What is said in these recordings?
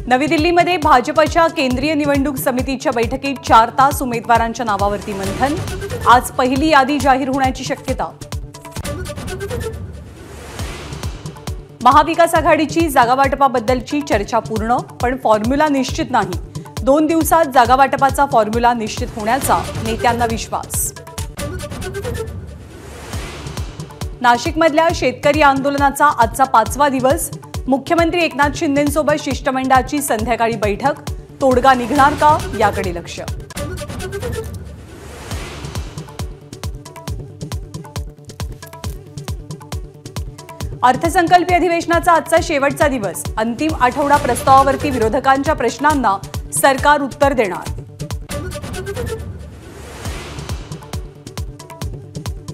नवी दिल्लीमध्ये भाजपच्या केंद्रीय निवडणूक समितीच्या बैठकीत 4 तास उमेदवारांच्या नावावरती मंथन। आज पहिली यादी जाहीर होण्याची शक्यता। महाविकास आघाडीची जागावाटपाबद्दलची चर्चा पूर्ण, पण फॉर्म्युला निश्चित नाही। 2 दिवसात जागावाटपाचा फॉर्म्युला निश्चित होण्याचा नेत्यांना विश्वास। नाशिकमधल्या शेतकरी आंदोलनाचा आजचा 5वा दिवस। मुख्यमंत्री एकनाथ शिंदेंसोबत शिष्टमंडळाची संध्याकाळी बैठक। तोडगा निघणार का याकडे लक्ष। अर्थसंकल्पीय अधिवेशनाचा आजचा शेवटचा दिवस। अंतिम आठवडा प्रस्तावावरती विरोधकांच्या प्रश्नांना सरकार उत्तर देणार।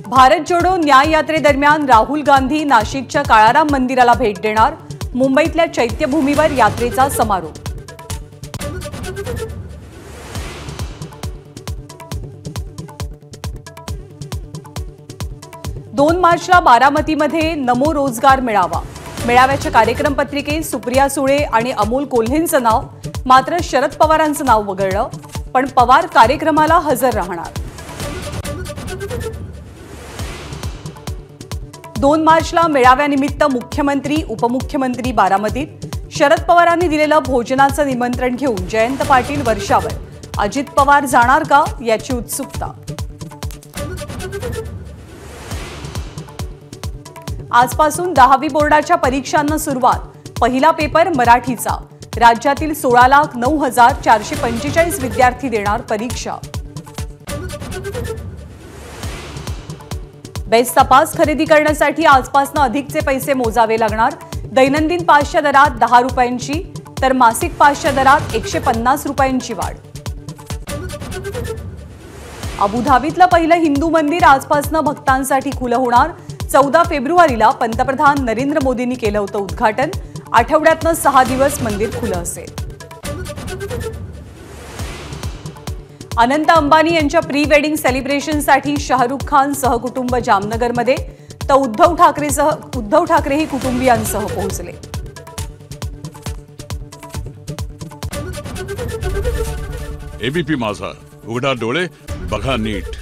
भारत जोडो न्याय यात्रेदरम्यान राहुल गांधी नाशिकच्या काळाराम मंदिराला भेट देणार। मुंबईतल्या चैत्यभूमीवर यात्रेचा समारोप। दोन मार्चला बारामतीमध्ये नमो रोजगार मेळावा। मेळाव्याच्या कार्यक्रम पत्रिकेत सुप्रिया सुळे आणि अमोल कोल्हेंचं नाव, मात्र शरद पवारांचं नाव वगळलं, पण पवार कार्यक्रमाला हजर राहणार। 2 मार्चला मेळाव्यानिमित्त मुख्यमंत्री उपमुख्यमंत्री बारामतीत। शरद पवारांनी दिलेलं भोजनाचं निमंत्रण घेऊन जयंत पाटील वर्षावर। अजित पवार जाणार का याची उत्सुकता। आजपासून 10वी बोर्डाच्या परीक्षांना सुरुवात। पहिला पेपर मराठीचा। राज्यातील 16,09,445 विद्यार्थी देणार परीक्षा। बेस्ट तपास खरेदी करण्यासाठी आजपासून अधिकचे पैसे मोजावे लागणार। दैनंदिन पासच्या दरात 10 रुपयांची तर मासिक पासच्या दरात 150 रुपयांची वाढ। अबुधाबीतलं पहिलं हिंदू मंदिर आजपासून भक्तांसाठी खुलं होणार। 14 फेब्रुवारीला पंतप्रधान नरेंद्र मोदींनी केलं होतं उद्घाटन। आठवड्यातनं 6 दिवस मंदिर खुलं असेल। अनंत अंबानी यांच्या प्री वेडिंग सेलिब्रेशनसाठी शाहरुख खान सहकुटुंब जामनगरमध्ये, तर उद्धव ठाकरेही कुटुंबियांसह पोहोचले। एबीपी माझा, उघडा डोळे बघा नीट।